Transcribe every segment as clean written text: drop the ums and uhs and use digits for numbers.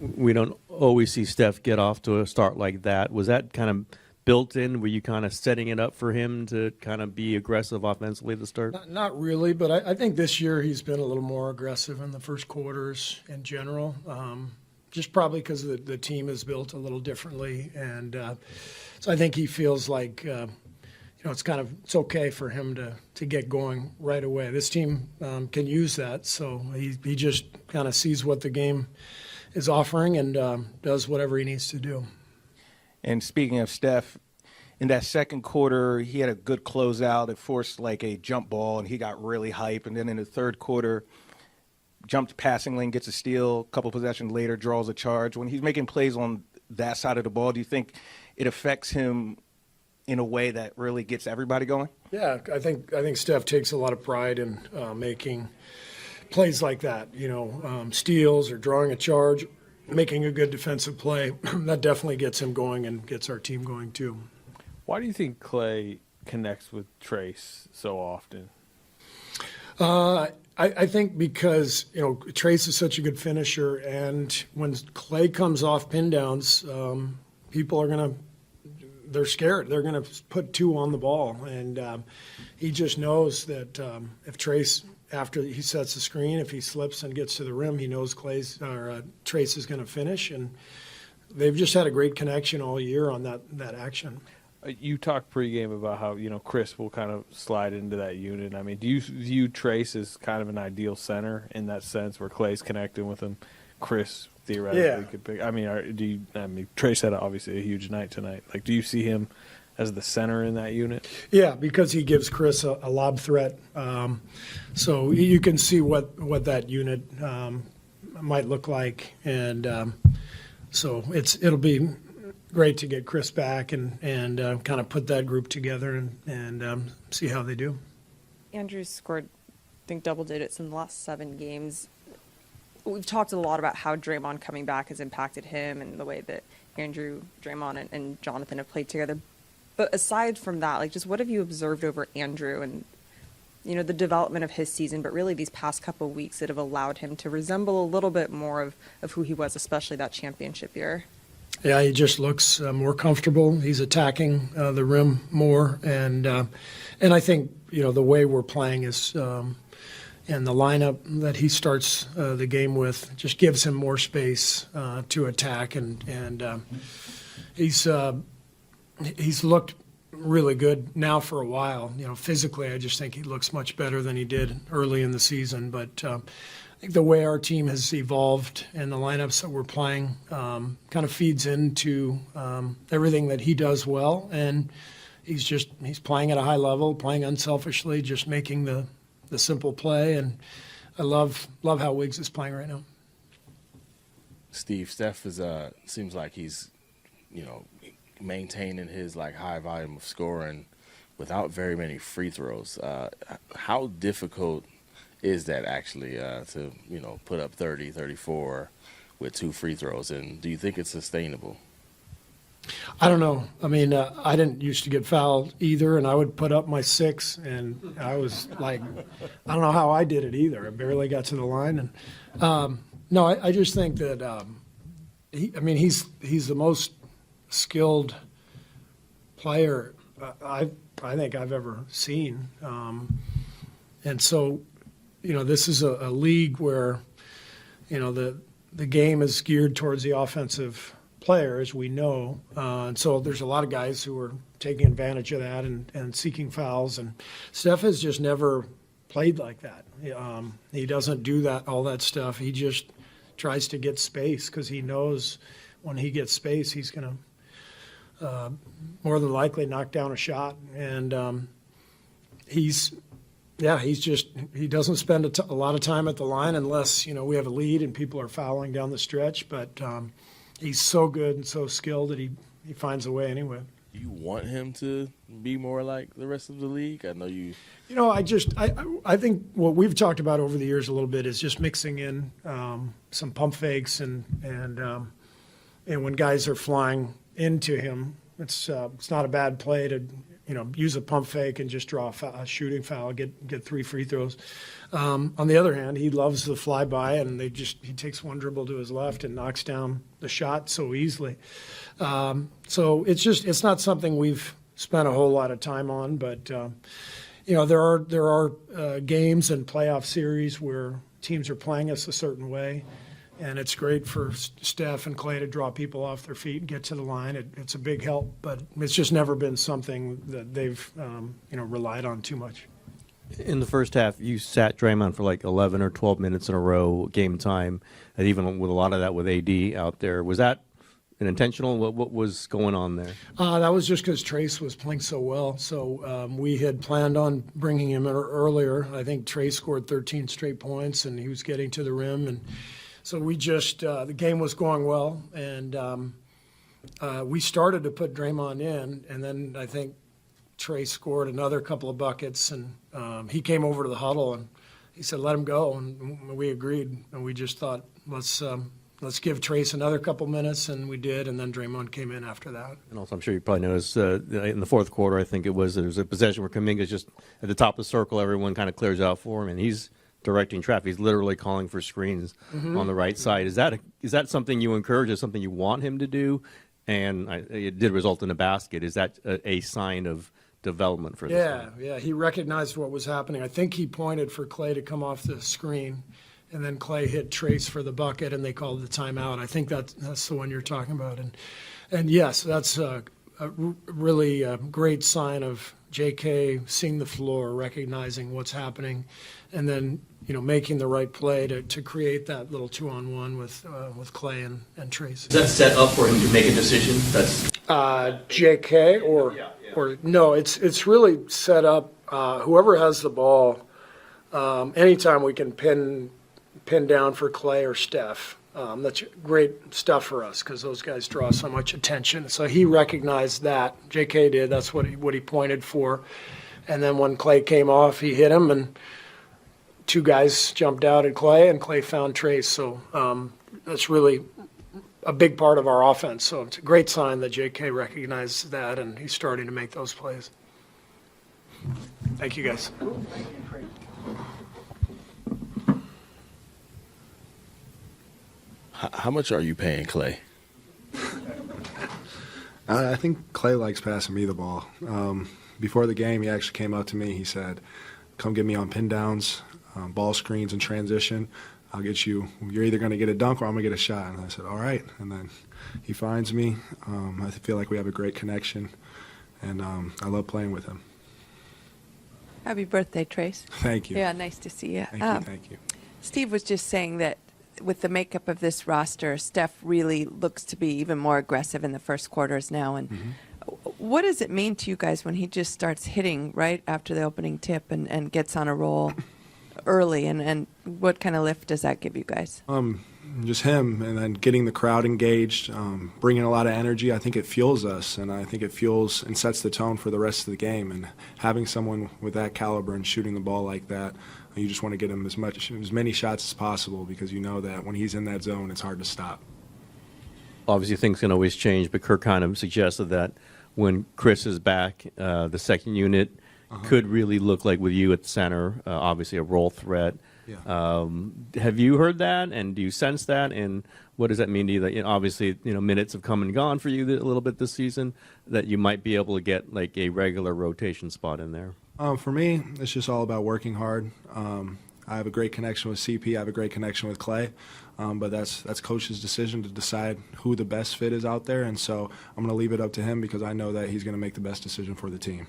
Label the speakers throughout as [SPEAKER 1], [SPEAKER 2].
[SPEAKER 1] we don't always see Steph get off to a start like that. Was that kind of built in? Were you kind of setting it up for him to kind of be aggressive offensively at the start?
[SPEAKER 2] Not really, but I think this year he's been a little more aggressive in the first quarters in general, just probably because the team is built a little differently. And so I think he feels like, it's okay for him to get going right away. This team can use that, so he just kind of sees what the game is offering and does whatever he needs to do.
[SPEAKER 3] And speaking of Steph, in that second quarter, he had a good closeout. It forced like a jump ball, and he got really hype. And then in the third quarter, jumped passing lane, gets a steal. A couple possessions later, draws a charge. When he's making plays on that side of the ball, do you think it affects him in a way that really gets everybody going?
[SPEAKER 2] Yeah, I think Steph takes a lot of pride in making plays like that. Steals or drawing a charge, making a good defensive play. That definitely gets him going and gets our team going too.
[SPEAKER 4] Why do you think Klay connects with Trayce so often?
[SPEAKER 2] I think because, Trayce is such a good finisher, and when Klay comes off pin downs, people are they're scared. They're going to put two on the ball, and he just knows that if Trayce, after he sets the screen, if he slips and gets to the rim, he knows Trayce is going to finish, and they've just had a great connection all year on that action.
[SPEAKER 4] You talked pregame about how, Chris will kind of slide into that unit. I mean, do you view Trayce as kind of an ideal center in that sense where Klay's connecting with him? Chris theoretically could pick. I mean, Trayce had obviously a huge night tonight. Like, do you see him as the center in that unit? Yeah,
[SPEAKER 2] because he gives Chris a lob threat. So you can see what that unit might look like. And so it'll be great to get Chris back and kind of put that group together and see how they do.
[SPEAKER 5] Andrew's scored, I think, double digits in the last 7 games. We've talked a lot about how Draymond coming back has impacted him and the way that Andrew, Draymond, and Jonathan have played together. But aside from that, just what have you observed over Andrew and, the development of his season, but really these past couple of weeks that have allowed him to resemble a little bit more of who he was, especially that championship year?
[SPEAKER 2] Yeah, he just looks more comfortable. He's attacking the rim more, and I think the way we're playing is, and the lineup that he starts the game with just gives him more space to attack, and he's looked really good now for a while. Physically, I just think he looks much better than he did early in the season, but. I think the way our team has evolved and the lineups that we're playing kind of feeds into everything that he does well, and he's playing at a high level, playing unselfishly, just making the simple play, and I love how Wiggs is playing right now.
[SPEAKER 6] Steve, Steph seems like he's maintaining his high volume of scoring without very many free throws. How difficult is that actually to put up 30, 34 with 2 free throws, and do you think it's sustainable?
[SPEAKER 2] I don't know. I mean, I didn't used to get fouled either, and I would put up my 6, and I was like, I don't know how I did it either. I barely got to the line, and no, I just think that he's the most skilled player I think I've ever seen, and so. This is a league where, the game is geared towards the offensive player, as we know. And so there's a lot of guys who are taking advantage of that and seeking fouls. And Steph has just never played like that. He doesn't do all that stuff. He just tries to get space because he knows when he gets space, he's going to more than likely knock down a shot. And he doesn't spend a lot of time at the line unless, we have a lead and people are fouling down the stretch. But he's so good and so skilled that he finds a way anyway.
[SPEAKER 6] Do you want him to be more like the rest of the league? I know you.
[SPEAKER 2] I think what we've talked about over the years a little bit is just mixing in some pump fakes and when guys are flying into him, it's not a bad play to use a pump fake and just draw a shooting foul, get 3 free throws. On the other hand, he loves the flyby, and he takes one dribble to his left and knocks down the shot so easily. So it's not something we've spent a whole lot of time on, but there are games and playoff series where teams are playing us a certain way, and it's great for Steph and Klay to draw people off their feet and get to the line. It's a big help, but it's just never been something that they've relied on too much.
[SPEAKER 1] In the first half, you sat Draymond for like 11 or 12 minutes in a row, game time, and even with a lot of that with AD out there. Was that an intentional? What was going on there?
[SPEAKER 2] That was just because Trayce was playing so well. So we had planned on bringing him in earlier. I think Trayce scored 13 straight points, and he was getting to the rim. And so we just the game was going well, and we started to put Draymond in, and then I think Trayce scored another couple of buckets, and he came over to the huddle and he said, "Let him go," and we agreed. And we just thought, let's give Trayce another couple minutes, and we did, and then Draymond came in after that.
[SPEAKER 1] And also, I'm sure you probably noticed in the fourth quarter, I think there's a possession where Kuminga's just at the top of the circle. Everyone kind of clears out for him, and he's directing traffic. He's literally calling for screens on the right side. Is that something you encourage? Is something you want him to do? And it did result in a basket. Is that a sign of development for this?
[SPEAKER 2] Yeah. He recognized what was happening. I think he pointed for Klay to come off the screen, and then Klay hit Trayce for the bucket, and they called the timeout. I think that's the one you're talking about. And yes, that's a really great sign of JK seeing the floor, recognizing what's happening, and then making the right play to create that little 2-on-1 with Klay and Trayce.
[SPEAKER 1] Is that set up for him to make a decision? That's
[SPEAKER 2] JK or no? It's really set up. Whoever has the ball, anytime we can pin down for Klay or Steph. That's great stuff for us because those guys draw so much attention. So he recognized that. JK did. That's what he pointed for. And then when Klay came off, he hit him, and two guys jumped out at Klay, and Klay found Trayce. So that's really a big part of our offense. So it's a great sign that JK recognized that, and he's starting to make those plays. Thank you, guys.
[SPEAKER 6] How much are you paying Klay?
[SPEAKER 7] I think Klay likes passing me the ball. Before the game, he actually came up to me. He said, "Come get me on pin downs, ball screens, and transition. I'll get you. You're either going to get a dunk or I'm going to get a shot." And I said, "All right." And then he finds me. I feel like we have a great connection, and I love playing with him.
[SPEAKER 8] Happy birthday, Trayce.
[SPEAKER 7] Thank you.
[SPEAKER 8] Yeah, nice to see you.
[SPEAKER 7] Thank you.
[SPEAKER 8] Steve was just saying that with the makeup of this roster, Steph really looks to be even more aggressive in the first quarters now. And what does it mean to you guys when he just starts hitting right after the opening tip and gets on a roll early? And what kind of lift does that give you guys?
[SPEAKER 7] Just him, and then getting the crowd engaged, bringing a lot of energy. I think it fuels us, and I think it fuels and sets the tone for the rest of the game. And having someone with that caliber and shooting the ball like that, you just want to get him as many shots as possible because you know that when he's in that zone, it's hard to stop.
[SPEAKER 1] Obviously, things can always change, but Kerr kind of suggested that when Chris is back, the second unit could really look like with you at center, obviously a role threat.
[SPEAKER 7] Yeah.
[SPEAKER 1] Have you heard that, and do you sense that, and what does that mean to you? That obviously minutes have come and gone for you a little bit this season, that you might be able to get like a regular rotation spot in there.
[SPEAKER 7] For me, it's just all about working hard. I have a great connection with CP. I have a great connection with Klay, but that's coach's decision to decide who the best fit is out there, and so I'm going to leave it up to him because I know that he's going to make the best decision for the team.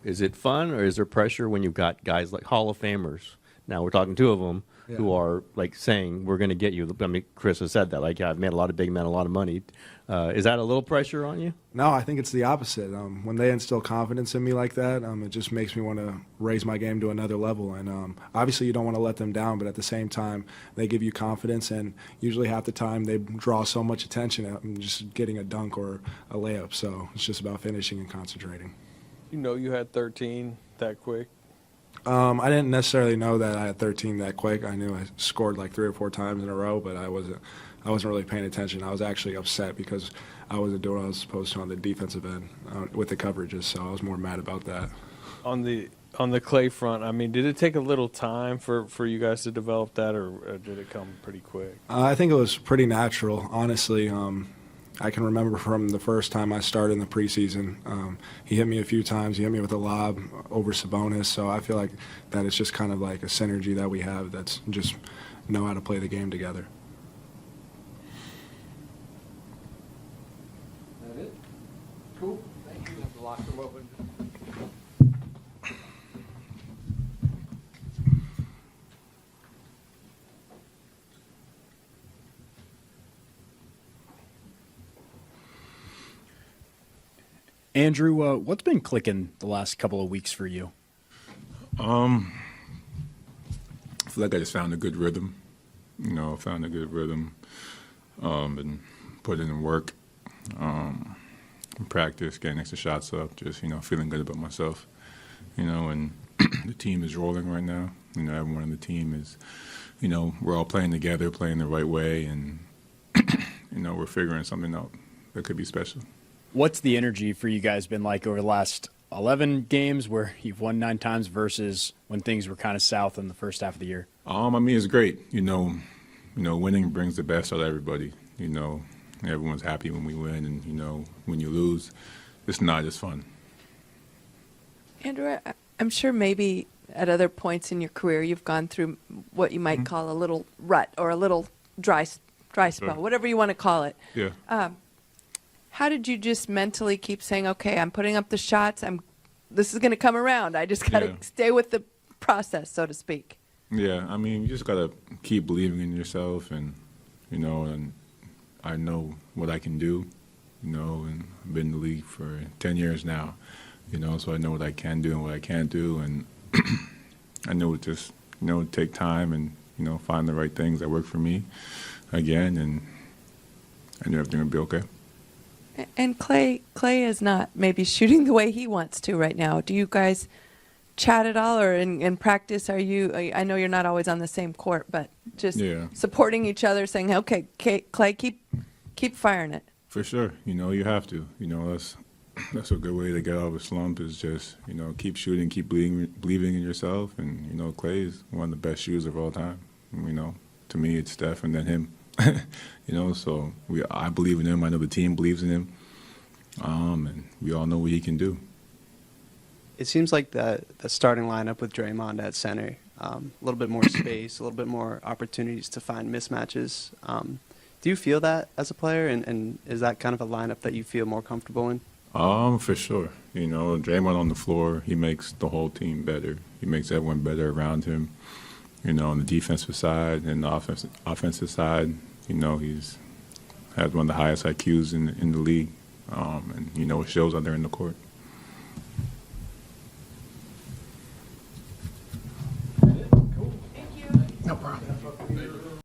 [SPEAKER 1] Is it fun, or is there pressure when you've got guys like Hall of Famers? Now we're talking two of them who are like saying, "We're going to get you." I mean, Chris has said that. Like, I've made a lot of big men a lot of money. Is that a little pressure on you?
[SPEAKER 7] No, I think it's the opposite. When they instill confidence in me like that, it just makes me want to raise my game to another level. And obviously, you don't want to let them down, but at the same time, they give you confidence. And usually, half the time, they draw so much attention at just getting a dunk or a layup. So it's just about finishing and concentrating.
[SPEAKER 4] You had 13 that quick.
[SPEAKER 7] I didn't necessarily know that I had 13 that quick. I knew I scored like 3 or 4 times in a row, but I wasn't really paying attention. I was actually upset because I wasn't doing what I was supposed to on the defensive end with the coverages, so I was more mad about that.
[SPEAKER 4] On the on the Klay front, I mean, did it take a little time for you guys to develop that, or did it come pretty quick?
[SPEAKER 7] I think it was pretty natural, honestly. I can remember from the first time I started in the preseason, he hit me a few times. He hit me with a lob over Sabonis. So I feel like that it's just kind of like a synergy that we have that's just know how to play the game together.
[SPEAKER 2] That it? Cool. Thank you. Have the locker room open.
[SPEAKER 9] Andrew, what's been clicking the last couple of weeks for you?
[SPEAKER 10] I feel like I just found a good rhythm. And put in work, practice, getting extra shots up, just, feeling good about myself, and the team is rolling right now. Everyone on the team is, we're all playing together, playing the right way, and, we're figuring something out that could be special.
[SPEAKER 9] What's the energy for you guys been like over the last 11 games where you've won 9 times versus when things were kind of south in the first half of the year?
[SPEAKER 10] It's great. Winning brings the best out of everybody. Everyone's happy when we win, and, when you lose, it's not as fun.
[SPEAKER 8] Andrew, I'm sure maybe at other points in your career you've gone through what you might call a little rut or a little dry spell,
[SPEAKER 10] Sure.
[SPEAKER 8] whatever you want to call it.
[SPEAKER 10] Yeah.
[SPEAKER 8] How did you just mentally keep saying, okay, I'm putting up the shots, this is going to come around. I just got to
[SPEAKER 10] Yeah.
[SPEAKER 8] stay with the process, so to speak.
[SPEAKER 10] Yeah, you just gotta keep believing in yourself, and and I know what I can do, and I've been in the league for 10 years now, so I know what I can do and what I can't do, and I know it just take time and find the right things that work for me again, and I know everything will be okay.
[SPEAKER 8] And Klay is not maybe shooting the way he wants to right now. Do you guys chat at all, or in practice are you, I know you're not always on the same court, but just supporting each other, saying, okay, Klay, keep firing it?
[SPEAKER 10] For sure, you have to. That's a good way to get out of a slump, is just, keep shooting, keep believing in yourself. And, Klay is one of the best shooters of all time. To me, it's Steph and then him. So I believe in him. I know the team believes in him. And we all know what he can do.
[SPEAKER 11] It seems like the starting lineup with Draymond at center, a little bit more space, a little bit more opportunities to find mismatches. Do you feel that as a player, and is that kind of a lineup that you feel more comfortable in?
[SPEAKER 10] For sure. Draymond on the floor, he makes the whole team better. He makes everyone better around him. On the defensive side and the offensive side, he's has one of the highest IQs in the league, and it shows out there in the court.